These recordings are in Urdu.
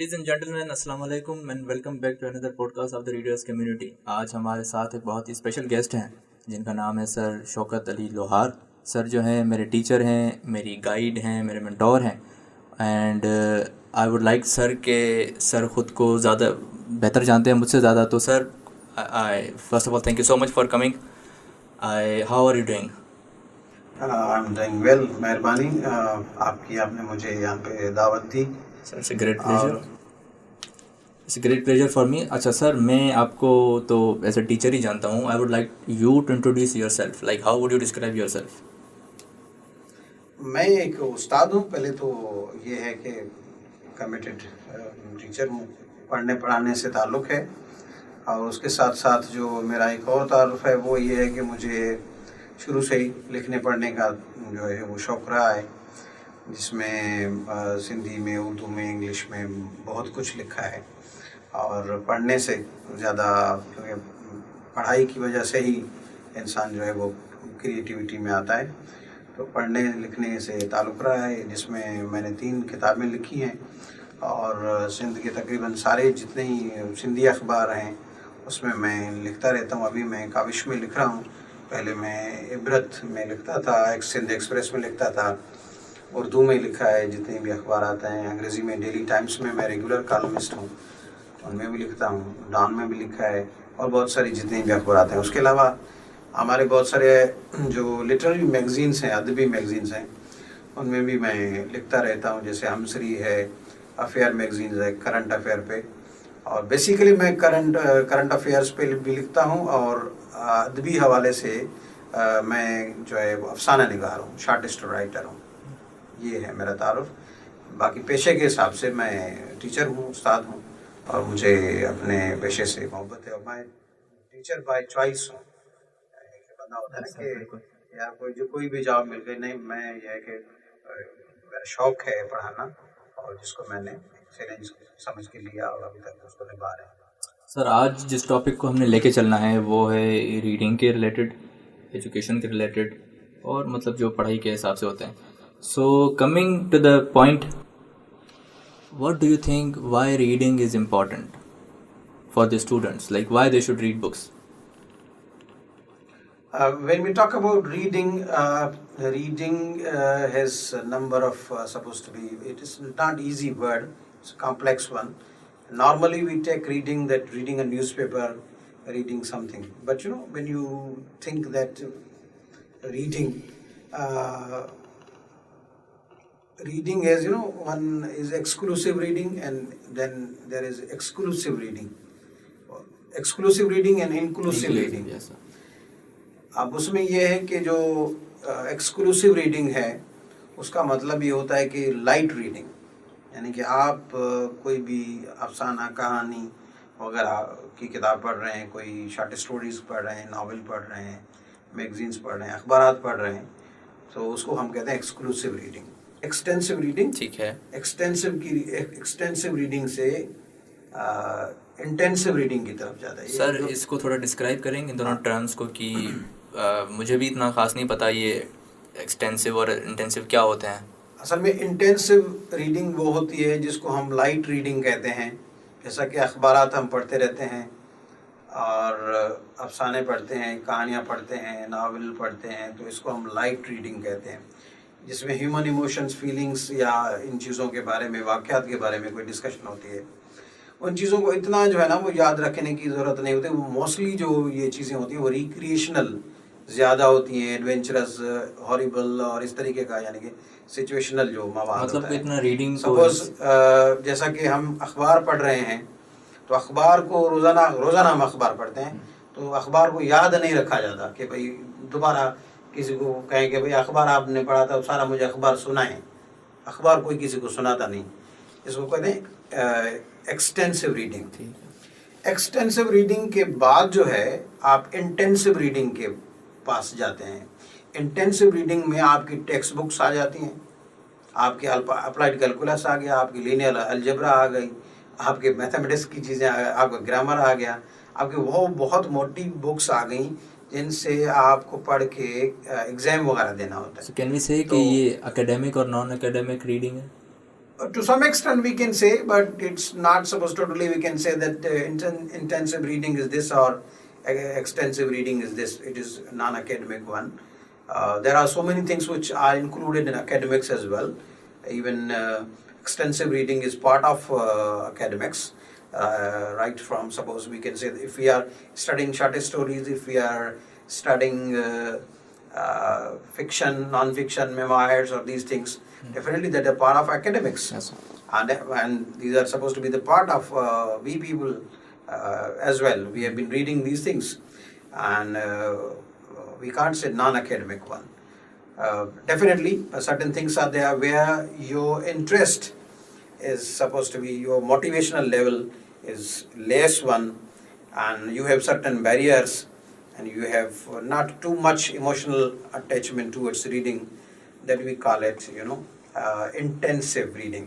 لیڈیز اینڈ جینٹلمین السلام علیکم اینڈ ویلکم بیک ٹو اندر podcast of the readers community. آج ہمارے ساتھ ایک بہت ہی اسپیشل گیسٹ ہیں جن کا نام ہے سر شوکت علی لوہار. سر جو ہیں میرے ٹیچر ہیں, میری گائیڈ ہیں, میرے منٹور ہیں. اینڈ آئی ووڈ لائک سر کہ سر خود کو زیادہ بہتر جانتے ہیں مجھ سے زیادہ. تو sir first of all thank you so much for coming. How are you doing? I am doing well. مہربانی آپ نے مجھے یہاں پہ دعوت دی. Sir it's a great pleasure. It's a great pleasure for me. اچھا سر, میں آپ کو تو ایز اے ٹیچر ہی جانتا ہوں. I would like you to introduce your self. Like how would you describe your self? میں ایک استاد ہوں. پہلے تو یہ ہے کہ کمیٹڈ ٹیچر ہوں, پڑھنے پڑھانے سے تعلق ہے. اور اس کے ساتھ ساتھ جو میرا ایک اور تعارف ہے وہ یہ ہے کہ مجھے شروع سے ہی لکھنے پڑھنے کا جو ہے وہ شوق رہا ہے, جس میں سندھی میں, اردو میں, انگلش میں بہت کچھ لکھا ہے. اور پڑھنے سے زیادہ پڑھائی کی وجہ سے ہی انسان جو ہے وہ کریٹیوٹی میں آتا ہے. تو پڑھنے لکھنے سے تعلق رہا ہے, جس میں میں نے 3 کتابیں لکھی ہیں. اور سندھ کے تقریباً سارے جتنے ہی سندھی اخبار ہیں اس میں لکھتا رہتا ہوں. ابھی میں کاوش میں لکھ رہا ہوں. پہلے میں عبرت میں لکھتا تھا, سندھ ایکسپریس میں لکھتا تھا, اردو میں لکھا ہے جتنے بھی اخبارات ہیں. انگریزی میں ڈیلی ٹائمز میں ریگولر کالمسٹ ہوں, ان میں بھی لکھتا ہوں. ڈان میں بھی لکھا ہے, اور بہت ساری جتنی بھی اخبارات ہیں. اس کے علاوہ ہمارے بہت سارے جو لٹریری میگزینس ہیں, ادبی میگزینس ہیں, ان میں بھی میں لکھتا رہتا ہوں. جیسے ہمسری ہے, افیئر میگزینز ہے, کرنٹ افیئر پہ. اور بیسیکلی میں کرنٹ افیئرس پہ بھی لکھتا ہوں, اور ادبی حوالے سے میں جو ہے وہ افسانہ نگار ہوں, شارٹسٹ رائٹر ہوں. یہ ہے میرا تعارف. باقی پیشے کے حساب سے میں ٹیچر ہوں, استاد ہوں, اور مجھے اپنے پیشے سے محبت ہے. اور میں ٹیچر بائی چوائس ہوں. بندہ ہوتا ہے نا کہ یار کوئی بھی جاب مل گئی, نہیں, میں یہ ہے کہ میرا شوق ہے پڑھانا, اور جس کو میں نے چیلنج سمجھ کے لیا اور ابھی تک اس کو نبھا رہے ہیں. سر آج جس ٹاپک کو ہم نے لے کے چلنا ہے وہ ہے ریڈنگ کے ریلیٹڈ, ایجوکیشن کے ریلیٹڈ, اور مطلب جو پڑھائی کے حساب سے ہوتے ہیں. So coming to the point, what do you think why reading is important for the students? Like why they should read books? When we talk about reading, reading has a number of supposed to be, it is not easy word, it's a complex one. Normally we take reading that reading a newspaper, reading something. But when you think that reading is, one is exclusive reading, and then there is exclusive reading. Exclusive reading and inclusive reading. Yes, sir. اب اس میں یہ ہے کہ جو ایکسکلوسیو ریڈنگ ہے اس کا مطلب یہ ہوتا ہے کہ لائٹ ریڈنگ, یعنی کہ آپ کوئی بھی افسانہ, کہانی وغیرہ کی کتاب پڑھ رہے ہیں, کوئی شارٹ اسٹوریز پڑھ رہے ہیں, ناول پڑھ رہے ہیں, میگزینس پڑھ رہے ہیں, اخبارات پڑھ رہے ہیں, تو اس کو ہم کہتے ہیں ایکسکلوسیو ریڈنگ. ایکسٹینسو ریڈنگ, ٹھیک ہے, ایکسٹینسو ریڈنگ سے انٹینسو ریڈنگ کی طرف جاتا ہے. سر اس کو تھوڑا ڈسکرائب کریں گے ان دونوں ٹرمز کو, کہ مجھے بھی اتنا خاص نہیں پتا یہ ایکسٹینسو اور انٹینسو کیا ہوتے ہیں. اصل میں انٹینسو ریڈنگ وہ ہوتی ہے جس کو ہم لائٹ ریڈنگ کہتے ہیں. جیسا کہ اخبارات ہم پڑھتے رہتے ہیں, اور افسانے پڑھتے ہیں, کہانیاں پڑھتے ہیں, ناول پڑھتے ہیں, تو اس کو ہم لائٹ ریڈنگ کہتے ہیں, جس میں ہیومن ایموشنز, فیلنگس یا ان چیزوں کے بارے میں, واقعات کے بارے میں کوئی ڈسکشن ہوتی ہے. ان چیزوں کو اتنا جو ہے نا وہ یاد رکھنے کی ضرورت نہیں ہوتی. وہ موسٹلی جو یہ چیزیں ہوتی ہیں وہ ریکریشنل زیادہ ہوتی ہیں, ایڈونچرس, ہاریبل, اور اس طریقے کا, یعنی کہ سچویشنل جو مواد مطلب ہوتا ہے. اتنا ریڈنگ سپوز جیسا کہ ہم اخبار پڑھ رہے ہیں, تو اخبار کو روزانہ ہم اخبار پڑھتے ہیں, تو اخبار کو یاد نہیں رکھا جاتا کہ بھائی دوبارہ کسی کو کہیں کہ بھائی اخبار آپ نے پڑھا تھا, سارا مجھے اخبار سنائیں. اخبار کوئی کسی کو سناتا نہیں. اس کو کہتے ہیں ایکسٹینسو ریڈنگ. ایکسٹینسو ریڈنگ کے بعد جو ہے آپ انٹینسو ریڈنگ کے پاس جاتے ہیں. انٹینسو ریڈنگ میں آپ کی ٹیکسٹ بکس آ جاتی ہیں, آپ کے اپلائڈ کیلکولس آ گیا, آپ کی لینئر الجبرا آ گئی, آپ کے میتھمیٹکس کی چیزیں, آپ کا گرامر آ گیا, آپ کی وہ بہت موٹی بکس آ گئیں جن سے آپ کو پڑھ کے ایگزام وغیرہ دینا ہوتا ہے. کین وی سے کہ یہ اکیڈیمک اور نان اکیڈیمک ریڈنگ ہے؟ To some extent we can say, but it's not supposed to totally we can say that intensive reading is this or extensive reading is this. It is non-academic one. There are so many things which are included in academics as well. Even extensive reading is part of academics. Right from, suppose we can say if we are studying short stories, if we are studying fiction, non-fiction, memoirs or these things, definitely that are part of academics. Yes, sir. And these are supposed to be the part of we people as well. We have been reading these things, and we can't say non-academic one. Definitely certain things are there where your interest is supposed to be, your motivational level is less one, and you have certain barriers and you have not too much emotional attachment towards reading, that we call it intensive reading.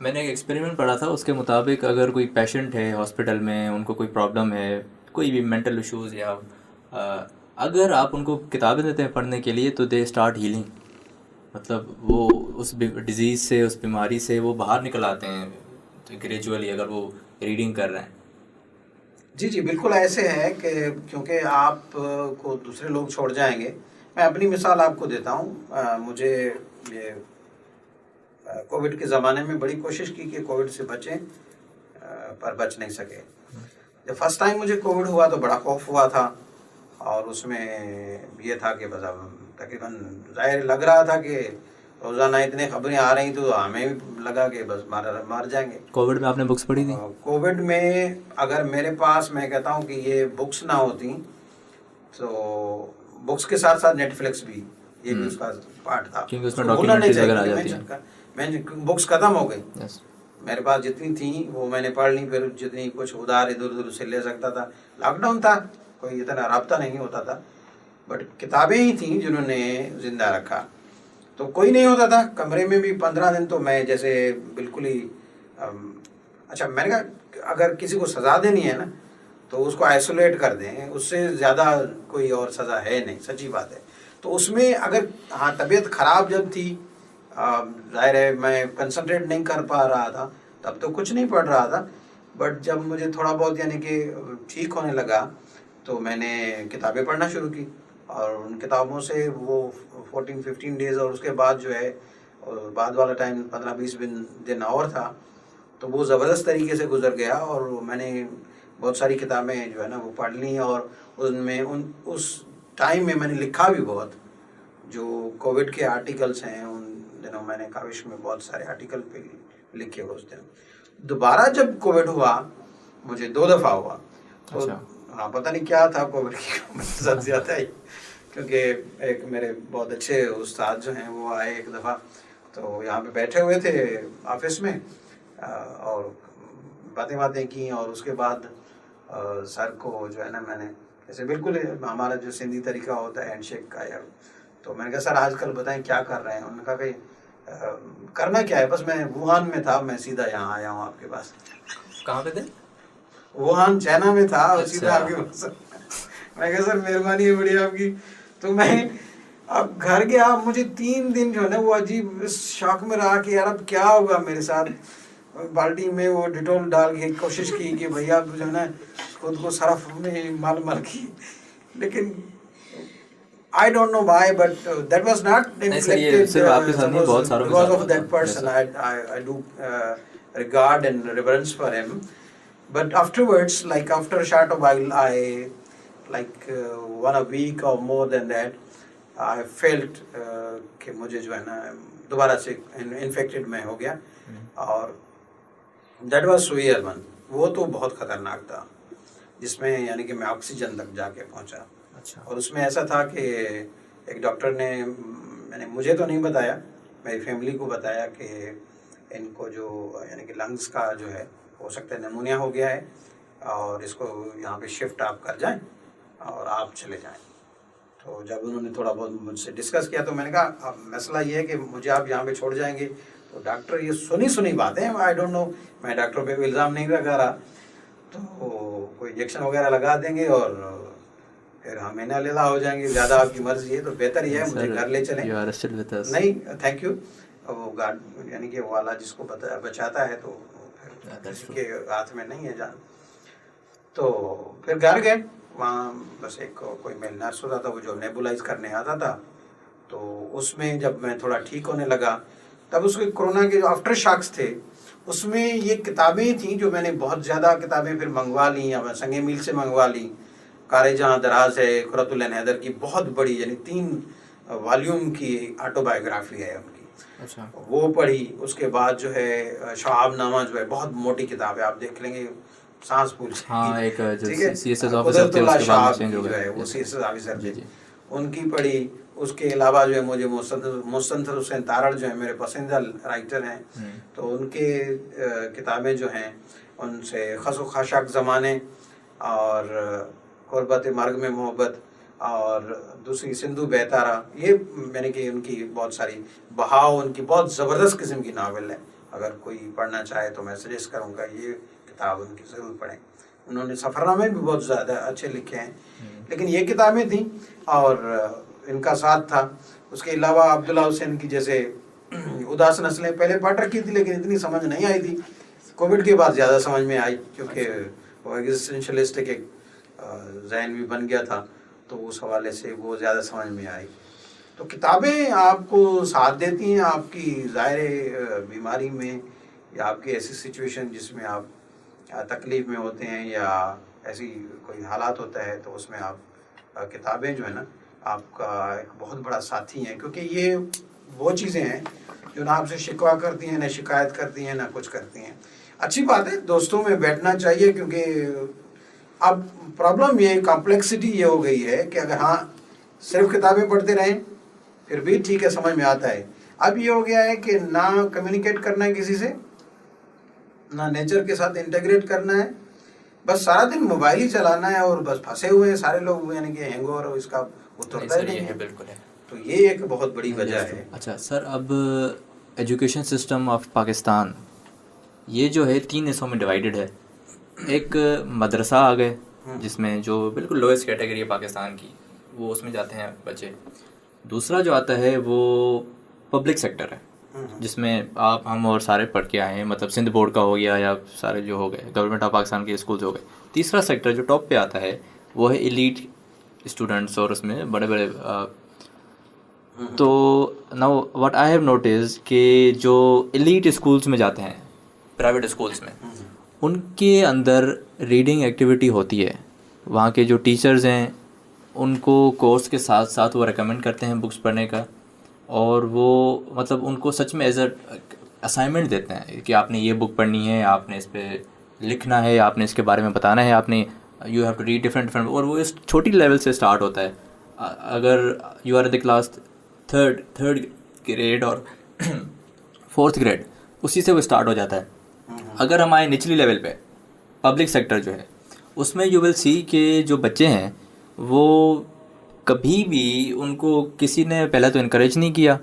میں نے ایک ایکسپیریمنٹ پڑھا تھا، اس کے مطابق اگر کوئی پیشنٹ ہے ہاسپٹل میں، ان کو کوئی پرابلم ہے، کوئی بھی مینٹل ایشوز یا اگر آپ ان کو کتابیں دیتے ہیں پڑھنے کے لیے تو دے اسٹارٹ ہیلنگ، مطلب وہ اس ڈیزیز سے، اس بیماری سے وہ باہر نکل آتے ہیں گریجولی اگر وہ ریڈنگ کر رہے ہیں. جی جی بالکل ایسے ہے کہ کیونکہ آپ کو دوسرے لوگ چھوڑ جائیں گے. میں اپنی مثال آپ کو دیتا ہوں. مجھے یہ کووڈ کے زمانے میں بڑی کوشش کی کہ کووڈ سے بچیں، پر بچ نہیں سکے. جب فرسٹ ٹائم مجھے کووڈ ہوا تو بڑا خوف ہوا تھا، اور اس میں یہ تھا کہ بس تقریباً ظاہر لگ رہا تھا کہ روزانہ اتنے خبریں آ رہی تو ہمیں بھی لگا کہ بس مار جائیں گے. کووڈ میں آپ نے بکس پڑھی تھی؟ کووڈ میں اگر میرے پاس، میں کہتا ہوں کہ یہ بکس نہ ہوتی تو بکس کے ساتھ ساتھ نیٹ فلکس بھی، یہ بھی اس کا پارٹ تھا، کیونکہ اس میں ڈاکیومنٹریز وغیرہ آ جاتی ہیں. میں بکس ختم ہو گئی میرے پاس، جتنی تھیں وہ میں نے پڑھ لی، پھر جتنی کچھ ادھار ادھر ادھر سے لے سکتا تھا. لاک ڈاؤن تھا، کوئی اتنا رابطہ نہیں ہوتا تھا، بٹ کتابیں ہی تھیں جنہوں نے زندہ رکھا. تو کوئی نہیں ہوتا تھا کمرے میں بھی. 15 دن تو میں جیسے بالکل ہی اچھا میں نے کہا اگر کسی کو سزا دینی ہے نا تو اس کو آئسولیٹ کر دیں، اس سے زیادہ کوئی اور سزا ہے نہیں، سچی بات ہے. تو اس میں اگر ہاں طبیعت خراب جب تھی، ظاہر ہے میں کنسنٹریٹ نہیں کر پا رہا تھا، تب تو کچھ نہیں پڑھ رہا تھا. بٹ جب مجھے تھوڑا بہت یعنی کہ ٹھیک ہونے لگا تو میں نے کتابیں پڑھنا شروع کی، اور ان کتابوں سے وہ 14-15 ڈیز، اور اس کے بعد جو ہے بعد والا ٹائم 15-20 دن اور تھا، تو وہ زبردست طریقے سے گزر گیا. اور میں نے بہت ساری کتابیں جو ہے نا وہ پڑھ لیں، اور ان میں اس ٹائم میں میں نے لکھا بھی بہت. جو کووڈ کے آرٹیکلس ہیں ان دنوں میں نے کاوش میں بہت سارے آرٹیکل پہ لکھے اس دن. دوبارہ جب کووڈ ہوا، مجھے 2 دفعہ ہوا، تو ہاں پتہ نہیں کیا تھا کووڈ کی سب زیادہ ہی، کیونکہ ایک میرے بہت اچھے استاد جو ہیں وہ آئے ایک دفعہ، تو یہاں پہ بیٹھے ہوئے تھے آفس میں، اور باتیں کی. اور اس کے بعد سر کو جو ہے نا میں نے جیسے بالکل ہمارا جو سندھی طریقہ ہوتا ہے ہینڈ شیک کا، یا تو میں نے کہا سر آج کل بتائیں کیا کر رہے ہیں. انہوں نے کہا کہ کرنا کیا ہے، بس میں ووہان میں تھا، میں سیدھا یہاں آیا ہوں آپ کے پاس. کہاں پہ تھے؟ ووہان چائنا میں تھا، اور سیدھا آپ کے پاس. میں کہا سر مہربانی ہے بڑی آپ کی. تو میں اب گھر گیا، مجھے 3 دن جو ہے نا وہ عجیب اس شوق میں رہا کہ یار اب کیا ہوگا میرے ساتھ. بالٹی میں وہ ڈیٹول ڈال کے کوشش کی کہ بھیا جو ہے نا خود کو صرف میں مال کی، لیکن I don't know why, but that was not inflicted because of that person. I do regard and reverence for him. But afterwards, like after a short while, I like 1 week or more than that, I felt کہ مجھے جو ہے نا دوبارہ سے infected میں ہو گیا. اور that was severe one. وہ تو بہت خطرناک تھا، جس میں یعنی کہ میں آکسیجن تک جا کے پہنچا. اور اس میں ایسا تھا کہ ایک ڈاکٹر نے، میں نے مجھے تو نہیں بتایا، میری فیملی کو بتایا کہ ان کو جو یعنی کہ لنگس کا جو ہے ہو سکتا ہے نمونیا ہو گیا ہے، اور اس کو یہاں پہ شفٹ آپ کر جائیں اور آپ چلے جائیں. تو جب انہوں نے تھوڑا بہت مجھ سے ڈسکس کیا تو میں نے کہا اب مسئلہ یہ ہے کہ مجھے آپ یہاں پہ چھوڑ جائیں گے. تو ڈاکٹر یہ سنی باتیں، آئی ڈونٹ نو، میں ڈاکٹروں پہ الزام نہیں لگا رہا، تو کوئی انجیکشن وغیرہ لگا دیں گے اور پھر ہم انالیلہ ہو جائیں گے. زیادہ آپ کی مرضی ہے تو بہتر ہی ہے مجھے گھر لے چلیں. نہیں تھینک یو. وہ گارڈ یعنی کہ وہ والا جس کو بچاتا ہے تو کسی کے ہاتھ میں نہیں ہے جان. تو پھر گھر گئے، وہاں بس ایک کوئی میل نرس ہوتا تھا وہ جو نیبولائز کرنے آتا تھا. تو اس میں جب میں تھوڑا ٹھیک ہونے لگا تب اس کے کورونا کے جو آفٹر شاکس تھے اس میں یہ کتابیں تھیں جو میں نے بہت زیادہ کتابیں پھر منگوا لیں، یا سنگ میل سے منگوا لیں. کار جہاں دراز ہے قرۃ العین حیدر کی بہت بڑی یعنی 3 والیوم کی آٹو بایوگرافی ہے ان کی، وہ پڑھی. اس کے بعد جو ہے شعاب نامہ جو ہے بہت موٹی کتاب ہے، آپ دیکھ لیں گے سانس پھول جائے گی. ٹھیک ہے، قدرت اللہ شعاب جو ہے وہ سی ایس ایس آفیسر تھے، ان کی پڑھی. اس کے علاوہ جو ہے مجھے مستنصر حسین تارڑ جو ہیں میرے پسندیدہ رائٹر ہیں، تو ان کے کتابیں جو ہیں ان سے خس و خاشاک زمانے اور قربت مرگ میں محبت اور دوسری سندھو بیتارا، یہ میں نے کہ ان کی بہت ساری بہاؤ، ان کی بہت زبردست قسم کی ناول ہے. اگر کوئی پڑھنا چاہے تو میں سجیسٹ کروں گا یہ کتاب ان کی ضرور پڑھیں. انہوں نے سفرنامے بھی بہت زیادہ اچھے لکھے ہیں، لیکن یہ کتابیں تھیں اور ان کا ساتھ تھا. اس کے علاوہ عبداللہ حسین کی جیسے اداس نسلیں پہلے پڑھ رکھی تھی لیکن اتنی سمجھ نہیں آئی تھی. کووڈ کے بعد زیادہ سمجھ میں آئی کیونکہ وہ ایگزسٹینشلسٹ ایک ذہن بھی بن گیا تھا، تو اس حوالے سے وہ زیادہ سمجھ میں آئی. تو کتابیں آپ کو ساتھ دیتی ہیں آپ کی ظاہر بیماری میں یا آپ کی ایسی سچویشن جس میں آپ تکلیف میں ہوتے ہیں یا ایسی کوئی حالات ہوتا ہے، تو اس میں آپ کتابیں جو ہے نا آپ کا ایک بہت بڑا ساتھی ہیں، کیونکہ یہ وہ چیزیں ہیں جو نہ آپ سے شکوہ کرتی ہیں، نہ شکایت کرتی ہیں، نہ کچھ کرتی ہیں. اچھی بات ہے، دوستوں میں بیٹھنا چاہیے، کیونکہ اب پرابلم یہ کمپلیکسٹی یہ ہو گئی ہے کہ اگر ہاں صرف کتابیں پڑھتے رہیں پھر بھی ٹھیک ہے، سمجھ میں آتا ہے. اب یہ ہو گیا ہے کہ نہ کمیونیکیٹ کرنا ہے کسی سے، نہ نیچر کے ساتھ انٹیگریٹ کرنا ہے، بس سارا دن موبائل ہی چلانا ہے اور بس پھنسے ہوئے ہیں سارے لوگ، یعنی کہ ہینگ اوور اس کا اترتا ہی نہیں ہے. بالکل ہے. تو یہ ایک بہت بڑی وجہ ہے. اچھا سر، اب ایجوکیشن سسٹم آف پاکستان یہ جو ہے 3 حصوں میں ڈیوائیڈڈ ہے. ایک مدرسہ آ گئے جس میں جو بالکل لوئسٹ کیٹیگری ہے پاکستان کی، وہ اس میں جاتے ہیں بچے. دوسرا جو آتا ہے وہ پبلک سیکٹر ہے، جس میں آپ ہم اور سارے پڑھ کے آئے ہیں، مطلب سندھ بورڈ کا ہو گیا یا سارے جو ہو گئے گورنمنٹ آف پاکستان کے اسکولز ہو گئے. تیسرا سیکٹر جو ٹاپ پہ آتا ہے وہ ہے ایلیٹ اسٹوڈنٹس، اور اس میں بڑے بڑے تو now what I have notice کہ جو ایلیٹ اسکولس میں جاتے ہیں، پرائیویٹ اسکولس میں، ان کے اندر ریڈنگ ایکٹیویٹی ہوتی ہے. وہاں کے جو ٹیچرز ہیں ان کو کورس کے ساتھ ساتھ وہ ریکمینڈ کرتے ہیں بکس پڑھنے کا، اور وہ مطلب ان کو سچ میں ایز اے اسائنمنٹ دیتے ہیں کہ آپ نے یہ بک پڑھنی ہے، آپ نے اس پہ لکھنا ہے، آپ نے اس کے بارے میں بتانا ہے، آپ نے you have to read different, اور وہ اس چھوٹی لیول سے اسٹارٹ ہوتا ہے. اگر you are in the class third grade اور 4th گریڈ، اسی سے وہ اسٹارٹ ہو جاتا ہے. اگر ہم آئیں نچلی لیول پہ، پبلک سیکٹر جو ہے، اس میں یو ول سی کہ جو بچے ہیں وہ کبھی بھی ان کو کسی نے پہلے تو انکریج نہیں کیا.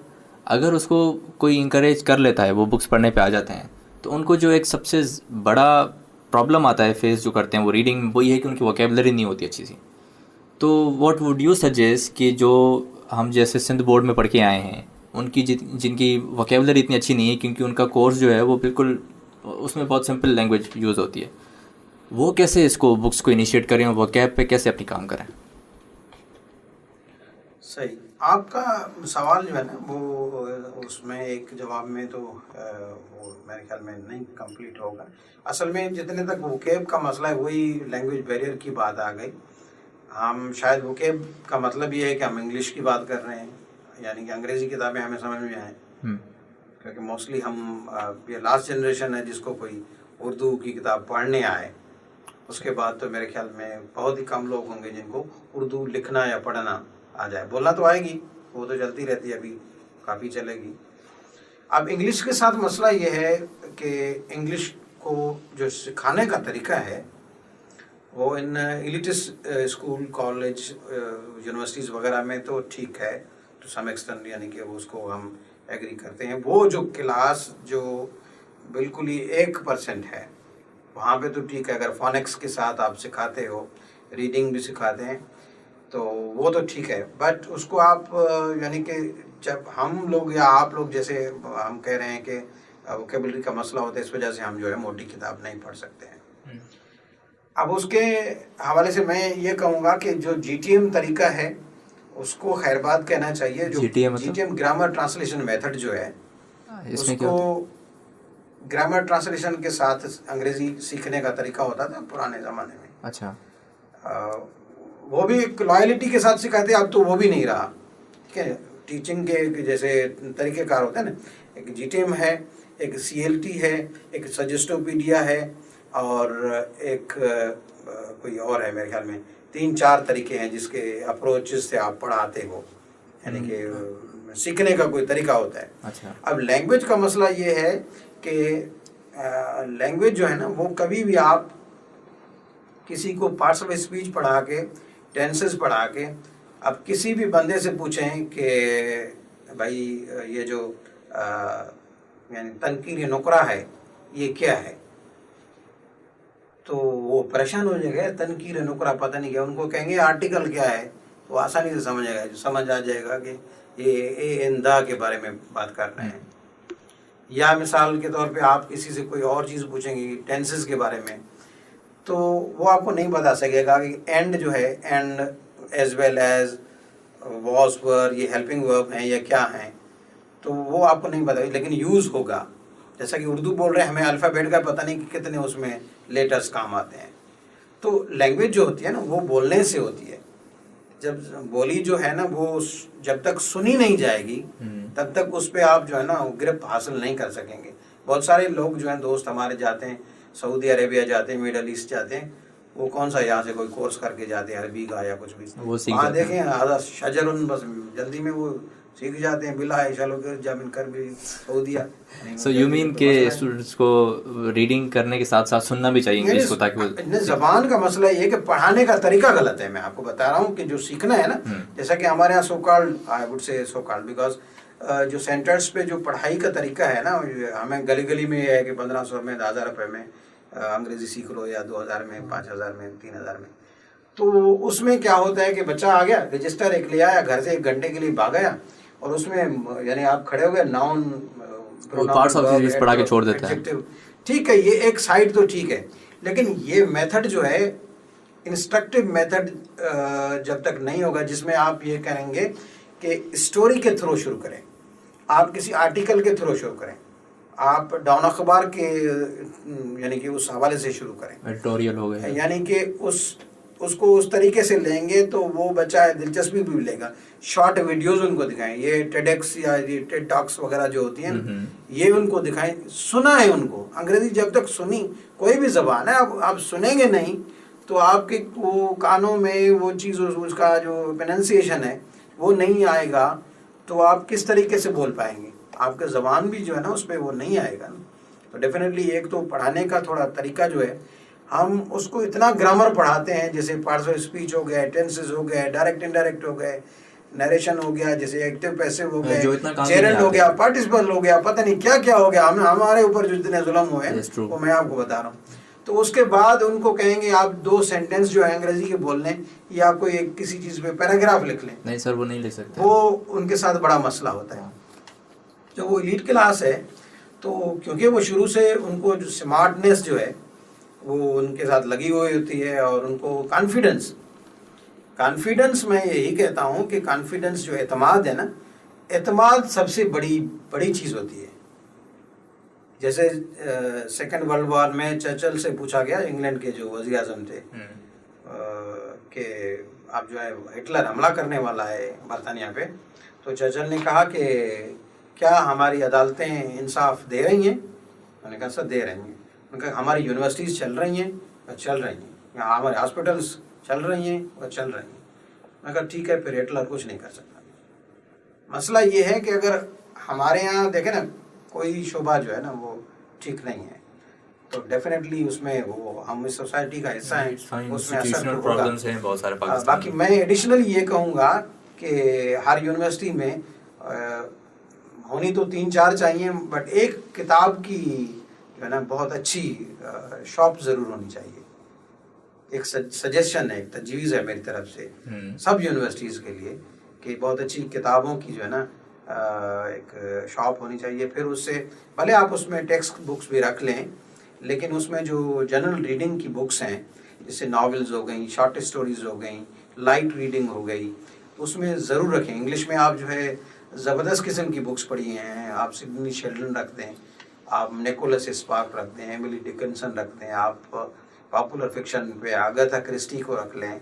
اگر اس کو کوئی انکریج کر لیتا ہے، وہ بکس پڑھنے پہ آ جاتے ہیں، تو ان کو جو ایک سب سے بڑا پرابلم آتا ہے فیس جو کرتے ہیں وہ ریڈنگ، وہ یہ ہے کہ ان کی ووکیبلری نہیں ہوتی اچھی سی. تو واٹ ووڈ یو سجیسٹ کہ جو ہم جیسے سندھ بورڈ میں پڑھ کے آئے ہیں، ان کی جن کی ووکیبلری اتنی اچھی نہیں ہے، کیونکہ ان کا کورس جو ہے وہ بالکل اس میں بہت سمپل لینگویج یوز ہوتی ہے، وہ کیسے اس کو بکس کو انیشیٹ کریں اور ووکیب پہ کیسے اپنی کام کریں؟ صحیح. آپ کا سوال جو ہے نا وہ اس میں ایک جواب میں تو وہ میرے خیال میں نہیں کمپلیٹ ہوگا. اصل میں جتنے تک ووکیب کا مسئلہ ہے وہی لینگویج بیریئر کی بات آ گئی. ہم شاید ووکیب کا مطلب یہ ہے کہ ہم انگلش کی بات کر رہے ہیں، یعنی کہ انگریزی کتابیں ہمیں سمجھ میں آئیں، کیونکہ موسٹلی ہم یہ لاسٹ جنریشن ہے جس کو کوئی اردو کی کتاب پڑھنے آئے. اس کے بعد تو میرے خیال میں بہت ہی کم لوگ ہوں گے جن کو اردو لکھنا یا پڑھنا آ جائے. بولنا تو آئے گی، وہ تو چلتی رہتی ہے، ابھی کافی چلے گی. اب انگلش کے ساتھ مسئلہ یہ ہے کہ انگلش کو جو سکھانے کا طریقہ ہے وہ ان ایلیٹس اسکول، کالج، یونیورسٹیز وغیرہ میں تو ٹھیک ہے ٹو سم ایکسٹینٹ، یعنی کہ اس کو ہم ایگری کرتے ہیں. وہ جو کلاس جو بالکل ہی 1% ہے وہاں پہ تو ٹھیک ہے. اگر فونکس کے ساتھ آپ سکھاتے ہو، ریڈنگ بھی سکھاتے ہیں تو وہ تو ٹھیک ہے. بٹ اس کو آپ یعنی کہ جب ہم لوگ یا آپ لوگ جیسے ہم کہہ رہے ہیں کہ ووکیبلری کا مسئلہ ہوتا ہے، اس وجہ سے ہم جو ہے موٹی کتاب نہیں پڑھ سکتے ہیں. اب اس کے حوالے سے میں یہ کہوں گا کہ جو جی ٹی ایم طریقہ ہے اس کو خیر بات کہنا چاہیے. جو G T M grammar translation method جو ہے اس کو گرامر ٹرانسلیشن کے ساتھ انگریزی سیکھنے کا طریقہ ہوتا تھا پرانے زمانے میں. اچھا. وہ بھی ایک لائلٹی کے ساتھ سکھاتے، اب تو وہ بھی نہیں رہا. ٹھیک ہے، ٹیچنگ کے جیسے طریقہ کار ہوتا ہے نا، ایک جی ٹی ایم ہے، ایک سی ایل ٹی ہے، ایک سجسٹوپیڈیا ہے، اور ایک کوئی اور ہے میرے خیال میں. 3-4 طریقے ہیں جس کے اپروچز سے آپ پڑھاتے ہو، یعنی کہ سیکھنے کا کوئی طریقہ ہوتا ہے. اچھا. اب لینگویج کا مسئلہ یہ ہے کہ لینگویج جو ہے نا وہ کبھی بھی آپ کسی کو پارٹس آف اسپیچ پڑھا کے، ٹینسز پڑھا کے، اب کسی بھی بندے سے پوچھیں کہ بھائی یہ جو یعنی تنکیر نقرہ ہے یہ کیا ہے، تو وہ پریشان ہو جائے گا، تنکیر نقرہ پتہ نہیں کیا، ان کو کہیں گے آرٹیکل کیا ہے تو آسانی سے سمجھ آ جائے گا کہ یہ اندا کے بارے میں بات کر رہے ہیں. یا مثال کے طور پہ آپ کسی سے کوئی اور چیز پوچھیں گے ٹینسز کے بارے میں تو وہ آپ کو نہیں بتا سکے گا کہ اینڈ جو ہے and as well as was were یہ ہیلپنگ ورب ہیں یا کیا ہیں، تو وہ آپ کو نہیں بتا، لیکن یوز ہوگا. جیسا کہ اردو بول رہے ہیں ہمیں الفابیٹ کا پتہ نہیں کہ کتنے اس میں لیٹرز کام آتے ہیں. تو لینگویج جو ہوتی ہے نا وہ بولنے سے ہوتی ہے. جب بولی جو ہے نا وہ جب تک سنی نہیں جائے گی تب تک اس پہ آپ جو ہے نا گرپ حاصل نہیں کر سکیں گے. بہت سارے لوگ جو ہیں دوست ہمارے جاتے ہیں سعودی عربیہ جاتے ہیں، مڈل ایسٹ جاتے ہیں، وہ کون سا یہاں سے کوئی کورس کر کے جاتے ہیں عربی کا یا کچھ بھی، وہاں دیکھیں شجرن بس جلدی میں وہ سیکھ جاتے ہیں بلا چلو کہ جامن کر بھی سعودیہ. سو یو مین کہ اسٹوڈنٹس کو ریڈنگ کرنے کے ساتھ ساتھ سننا بھی چاہیے انگلش کو، تاکہ وہ زبان کا مسئلہ یہ ہے کہ پڑھانے کا طریقہ غلط ہے. میں آپ کو بتا رہا ہوں کہ جو سیکھنا ہے نا، جیسا کہ ہمارے یہاں so called I would say so called because جو سینٹرز پہ جو پڑھائی کا طریقہ ہے نا، ہمیں گلی گلی میں یہ ہے کہ 1500 میں 1000 روپے میں انگریزی سیکھ لو یا 2000 میں 5000 میں 3000 میں. تو اس میں کیا ہوتا ہے کہ بچہ آ گیا رجسٹر ایک لے آیا گھر سے 1 گھنٹے کے لیے بھاگ آیا اور اس میں یعنی آپ کھڑے ہو گئے ناؤن پارٹس آف چیز پڑھا کے چھوڑ دیتا ہے. ٹھیک ہے یہ ایک سائڈ تو ٹھیک ہے، لیکن یہ میتھڈ جو ہے انسٹرکٹیو میتھڈ جب تک نہیں ہوگا جس میں آپ یہ کریں گے کہ اسٹوری کے تھرو شروع کریں، آپ کسی آرٹیکل کے تھرو شروع کریں، آپ ڈاؤن اخبار کے یعنی کہ اس حوالے سے شروع کریں، ایڈیٹوریل ہو گئے، یعنی کہ اس کو اس طریقے سے لیں گے تو وہ بچہ دلچسپی بھی لے گا. شارٹ ویڈیوز ان کو دکھائیں، یہ ٹیڈ ایکس یا ٹیڈ ٹاکس وغیرہ جو ہوتی ہیں یہ ان کو دکھائیں. سنا ہے ان کو انگریزی جب تک سنی کوئی بھی زبان ہے آپ سنیں گے نہیں تو آپ کے وہ کانوں میں وہ چیز اس کا جو پروننسیشن ہے وہ نہیں آئے گا تو آپ کس طریقے سے بول پائیں گے، آپ کا زبان بھی جو ہے نا اس پہ وہ نہیں آئے گا. تو ڈیفینیٹلی ایک تو پڑھانے کا تھوڑا طریقہ جو ہے ہم اس کو اتنا گرامر پڑھاتے ہیں جیسے پارٹس آف اسپیچ ہو گئے، ٹینسز ہو گئے، ڈائریکٹ انڈائریکٹ ہو گئے، نیریشن ہو گیا، جیسے ایکٹیو پیسو ہو گئے، جیرنڈ ہو گیا، پارٹیسپل ہو گیا، پتہ نہیں کیا کیا ہو گیا. ہمارے اوپر جو اتنے ظلم ہوئے ہیں وہ میں آپ کو بتا رہا ہوں. تو اس کے بعد ان کو کہیں گے آپ 2 سینٹنس جو ہے انگریزی کے بول لیں یا کوئی ایک کسی چیز پہ پیراگراف لکھ لیں. نہیں سر وہ نہیں لکھ سکتے، وہ ان کے ساتھ بڑا مسئلہ ہوتا ہے. جو وہ ایلیٹ کلاس ہے تو کیونکہ وہ شروع سے ان کو جو سمارٹنیس جو ہے وہ ان کے ساتھ لگی ہوئی ہوتی ہے اور ان کو کانفیڈنس میں یہی کہتا ہوں کہ کانفیڈنس جو اعتماد ہے نا، اعتماد سب سے بڑی چیز ہوتی ہے. جیسے 2nd ورلڈ وار میں چرچل سے پوچھا گیا انگلینڈ کے جو وزیر اعظم تھے کہ اب جو ہے ہٹلر حملہ کرنے والا ہے برطانیہ پہ، تو چرچل نے کہا کہ کیا ہماری عدالتیں انصاف دے رہی ہیں؟ انہوں نے کہا سر دے رہی ہیں. انہوں نے کہا ہماری یونیورسٹیز چل رہی ہیں؟ چل رہی ہیں. ہمارے ہاسپٹلس چل رہی ہیں؟ چل رہی ہیں. میں نے کہا ٹھیک ہے پھر ہٹلر کچھ نہیں کر سکتا. مسئلہ یہ ہے کہ اگر ہمارے یہاں دیکھیں نا کوئی شعبہ جو ہے نا وہ ٹھیک نہیں ہے تو ڈیفینیٹلی اس میں وہ ہم اس سوسائٹی کا حصہ ہیں، اس میں اثر ہوگا. باقی میں ایڈیشنل یہ کہوں گا کہ ہر یونیورسٹی میں ہونی تو 3-4 چاہیے، بٹ ایک کتاب کی جو ہے نا بہت اچھی شاپ ضرور ہونی چاہیے. ایک سجیشن ہے، ایک تجویز ہے میری طرف سے سب یونیورسٹیز کے لیے کہ بہت اچھی کتابوں کی جو ہے نا ایک شاپ ہونی چاہیے. پھر اس سے بھلے آپ اس میں ٹیکسٹ بکس بھی رکھ لیں، لیکن اس میں جو جنرل ریڈنگ کی بکس ہیں جیسے ناولز ہو گئیں، شارٹ اسٹوریز ہو گئیں، لائٹ ریڈنگ ہو گئی، اس میں ضرور رکھیں. انگلش میں آپ جو ہے زبردست قسم کی بکس پڑھی ہیں، آپ سڈنی شیلڈن رکھ دیں، آپ نیکولس اسپارک رکھ دیں، ایملی ڈکنسن رکھ دیں، آپ پاپولر فکشن پہ آگاتھا کرسٹی کو رکھ لیں،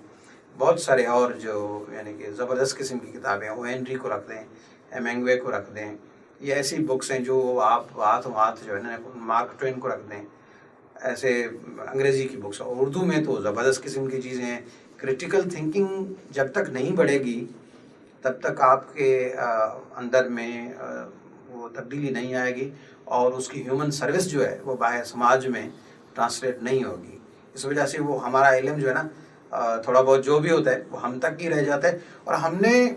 بہت سارے اور جو یعنی کہ زبردست قسم کی کتابیں او ہینری کو رکھ دیں، ہیمنگوے کو رکھ دیں. یہ ایسی بکس ہیں جو آپ ہاتھ جو ہے نا مارک ٹوین کو رکھ دیں. ایسے انگریزی کی بکس، اردو میں تو زبردست قسم کی چیزیں ہیں. کریٹیکل تھنکنگ جب تک نہیں بڑھے گی تب تک آپ کے اندر میں وہ تبدیلی نہیں آئے گی اور اس کی ہیومن سروس جو ہے وہ باہر سماج میں ٹرانسلیٹ نہیں ہوگی. اس وجہ سے وہ ہمارا علم جو ہے نا تھوڑا بہت جو بھی ہوتا ہے وہ ہم تک ہی رہ جاتا ہے اور ہم نے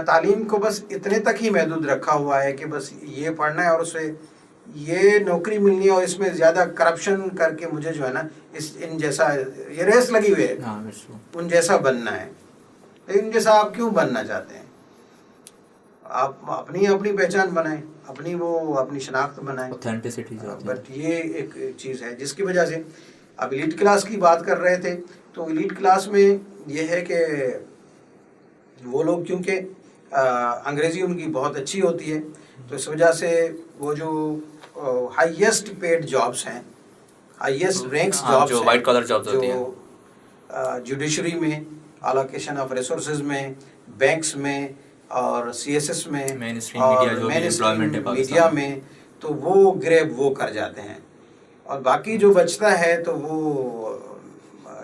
تعلیم کو بس اتنے تک ہی محدود رکھا ہوا ہے کہ بس یہ پڑھنا ہے اور اسے یہ نوکری ملنی ہے اور اس میں زیادہ کرپشن کر کے مجھے جو ہے نا ان جیسا یہ ریس لگی ہوئی ہے ان جیسا بننا ہے. ان جیسا آپ کیوں بننا چاہتے ہیں؟ آپ اپنی پہچان بنائیں, اپنی شناخت بنائیں. بٹ یہ ایک چیز ہے جس کی وجہ سے اب ایلیٹ کلاس کی بات کر رہے تھے, تو ایلیٹ کلاس میں یہ ہے کہ وہ لوگ کیونکہ انگریزی ان کی بہت اچھی ہوتی ہے, تو اس وجہ سے وہ جو ہائیسٹ پیڈ جابس ہیں, ہائیسٹ رینکس جابس جو وائٹ کالر جابس ہوتی ہیں, جو جوڈیشری میں, الوکیشن آف ریسورسز میں, بینکس میں, اور سی ایس ایس میں, اور مین اسٹریم میڈیا میں, تو وہ گریب وہ کر جاتے ہیں. اور باقی جو بچتا ہے تو وہ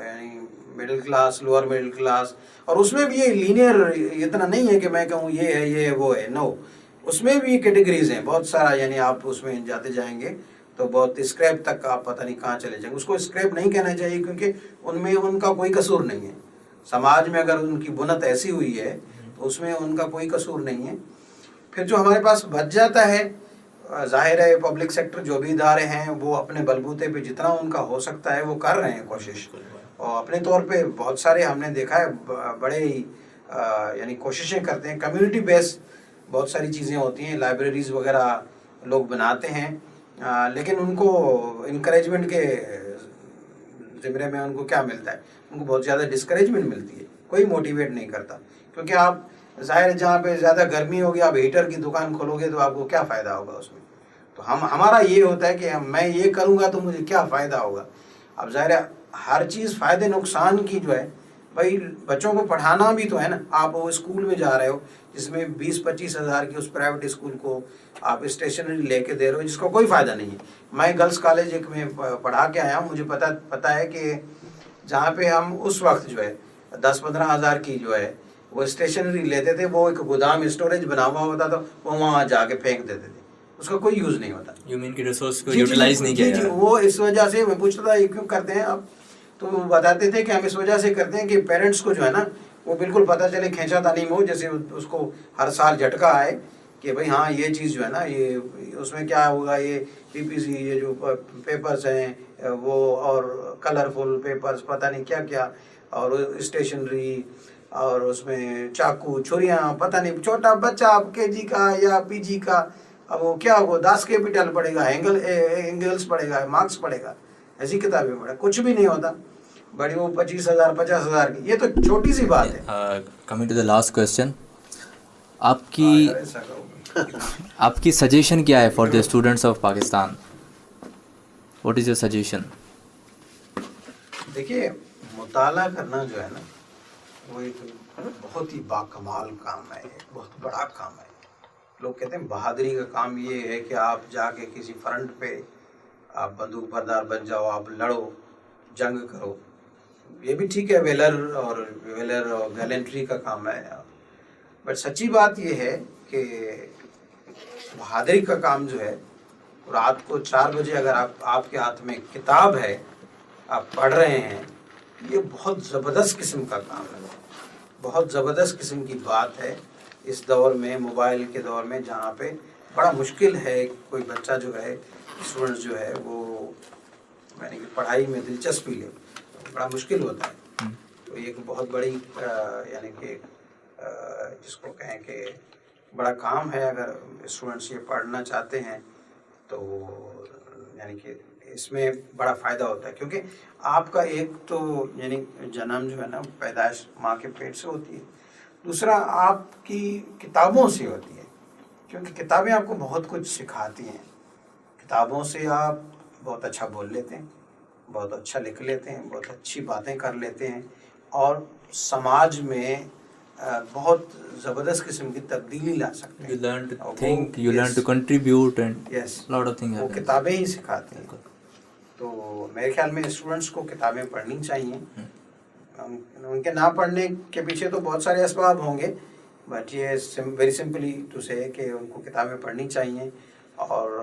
یعنی middle class, lower middle class, اور اس میں بھی یہ لینئر اتنا نہیں ہے کہ میں کہوں یہ ہے یہ وہ ہے, نو, اس میں بھی کیٹیگریز ہیں بہت سارا. یعنی آپ اس میں جاتے جائیں گے تو بہت اسکریپ تک آپ پتہ نہیں کہاں چلے جائیں گے. اس کو اسکریپ نہیں کہنا چاہیے کیونکہ ان میں ان کا کوئی قصور نہیں ہے. سماج میں اگر ان کی بنت ایسی ہوئی ہے تو اس میں ان کا کوئی قصور نہیں ہے. پھر جو ہمارے پاس بچ جاتا ہے, ظاہر ہے پبلک سیکٹر جو بھی ادارے ہیں وہ اپنے بلبوتے پہ جتنا ان کا ہو سکتا ہے وہ کر رہے ہیں کوشش, اور اپنے طور پہ بہت سارے ہم نے دیکھا ہے بڑے ہی یعنی کوششیں کرتے ہیں. کمیونٹی بیس بہت ساری چیزیں ہوتی ہیں, لائبریریز وغیرہ لوگ بناتے ہیں, لیکن ان کو انکریجمنٹ کے زمرے میں ان کو کیا ملتا ہے, ان کو بہت زیادہ ڈسکریجمنٹ ملتی ہے. کوئی موٹیویٹ نہیں کرتا, کیونکہ آپ ظاہر جہاں پہ زیادہ گرمی ہوگی آپ ہیٹر کی دکان کھولو گے تو آپ کو کیا فائدہ ہوگا اس میں. تو ہمارا یہ ہوتا ہے کہ میں یہ کروں گا تو مجھے کیا فائدہ ہوگا. اب ظاہر ہر چیز فائدے نقصان کی جو ہے, بھائی بچوں کو پڑھانا بھی تو ہے نا. آپ وہ اسکول میں جا رہے ہو جس میں 20-25 ہزار کی اس پرائیویٹ اسکول کو آپ اسٹیشنری لے کے دے رہے ہو جس کا کوئی فائدہ نہیں ہے. میں گرلس کالج ایک میں پڑھا کے آیا ہوں, مجھے پتا ہے کہ جہاں پہ ہم اس وقت جو ہے 10-15 ہزار کی جو ہے وہ اسٹیشنری لیتے تھے, وہ ایک گودام اسٹوریج بنا ہوا ہوتا تھا, وہ وہاں جا کے پھینک دیتے تھے, اس کا کوئی یوز نہیں ہوتا. ہیومن کی ریسورس کو یوٹیلائز نہیں کیا. وہ اس وجہ سے میں پوچھتا تھا یہ کیوں کرتے ہیں آپ, تو وہ بتاتے تھے کہ ہم اس وجہ سے کرتے ہیں کہ پیرنٹس کو جو ہے نا وہ بالکل پتہ چلے, کھینچا تعلیم ہو, جیسے اس کو ہر سال جھٹکا آئے کہ بھئی ہاں یہ چیز جو ہے نا یہ اس میں کیا ہوگا, یہ پی پی سی یہ جو پیپرز ہیں وہ اور کلرفل پیپرز پتہ نہیں کیا کیا, اور اسٹیشنری, اور اس میں چاقو چھریاں, پتہ نہیں چھوٹا بچہ اب کے جی کا یا پی جی کا, اب وہ کیا ہوگا, داس کیپیٹل پڑھے گا, اینگلس پڑھے گا, مارکس پڑھے گا, ایسی کتابیں پڑھے, کچھ بھی نہیں ہوتا. بڑی وہ 25,000 50,000 کی, یہ تو چھوٹی سی بات ہے. Coming to the last question, آپ کی سجیشن کیا ہے for the students of Pakistan? What is your suggestion? دیکھیے مطالعہ کرنا جو ہے نا وہ ایک بہت ہی باکمال کام ہے, بہت بڑا کام ہے. لوگ کہتے ہیں بہادری کا کام یہ ہے کہ آپ جا کے کسی فرنٹ پہ آپ بندوق بردار بن جاؤ, آپ لڑو, جنگ کرو, یہ بھی ٹھیک ہے, ویلر اور گیلنٹری کا کام ہے. بٹ سچی بات یہ ہے کہ بہادری کا کام جو ہے, رات کو 4 بجے اگر آپ کے ہاتھ میں کتاب ہے, آپ پڑھ رہے ہیں, یہ بہت زبردست قسم کا کام ہے, بہت زبردست قسم کی بات ہے. اس دور میں, موبائل کے دور میں, جہاں پہ بڑا مشکل ہے کوئی بچہ جو ہے, اسٹوڈنٹ جو ہے وہ یعنی کہ پڑھائی میں دلچسپی لے, بڑا مشکل ہوتا ہے. تو یہ ایک بہت بڑی یعنی کہ جس کو کہیں کہ بڑا کام ہے. اگر اسٹوڈنٹس یہ پڑھنا چاہتے ہیں تو یعنی کہ اس میں بڑا فائدہ ہوتا ہے, کیونکہ آپ کا ایک تو یعنی جنم جو ہے نا پیدائش ماں کے پیٹ سے ہوتی ہے, دوسرا آپ کی کتابوں سے ہوتی ہے, کیونکہ کتابیں آپ کو بہت کچھ سکھاتی ہیں. کتابوں سے آپ بہت اچھا بول لیتے ہیں, بہت اچھا لکھ لیتے ہیں, بہت اچھی باتیں کر لیتے ہیں, اور سماج میں بہت زبردست قسم کی تبدیلی لا سکتے ہیں. You learn to think, you learn to contribute and lot of things وہ happen. کتابیں ہی سکھاتی ہیں. تو میرے خیال میں اسٹوڈنٹس کو کتابیں پڑھنی چاہیے. ان کے نہ پڑھنے کے پیچھے تو بہت سارے اسباب ہوں گے, بٹ یہ ویری سمپلی ٹو سے کہ ان کو کتابیں پڑھنی چاہیے. اور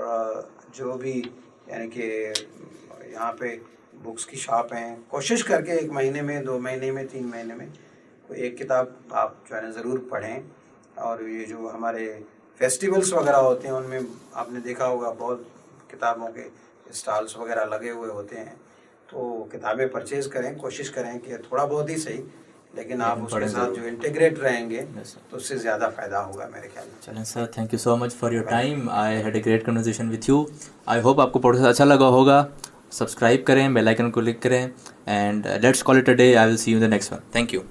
جو بھی یعنی کہ یہاں پہ بکس کی شاپ ہیں, کوشش کر کے 1 مہینے میں, 2 مہینے میں, 3 مہینے میں کوئی ایک کتاب آپ جو ہے نا ضرور پڑھیں. اور یہ جو ہمارے فیسٹیولس وغیرہ ہوتے ہیں ان میں آپ نے دیکھا ہوگا بہت کتابوں کے اسٹالس وغیرہ لگے ہوئے ہوتے ہیں، تو کتابیں پرچیز کریں، کوشش کریں کہ تھوڑا بہت ہی صحیح، لیکن آپ اس کے ساتھ جو انٹیگریٹ رہیں گے تو اس سے زیادہ فائدہ ہوگا میرے خیال میں. چلیں sir, thank you so much for your time. I had a great conversation with you. I hope آپ کو پوڈکاسٹ اچھا لگا ہوگا. سبسکرائب کریں، بیل آئکن کو کلک کریں، and let's call it a day. I will see you in the next one. Thank you.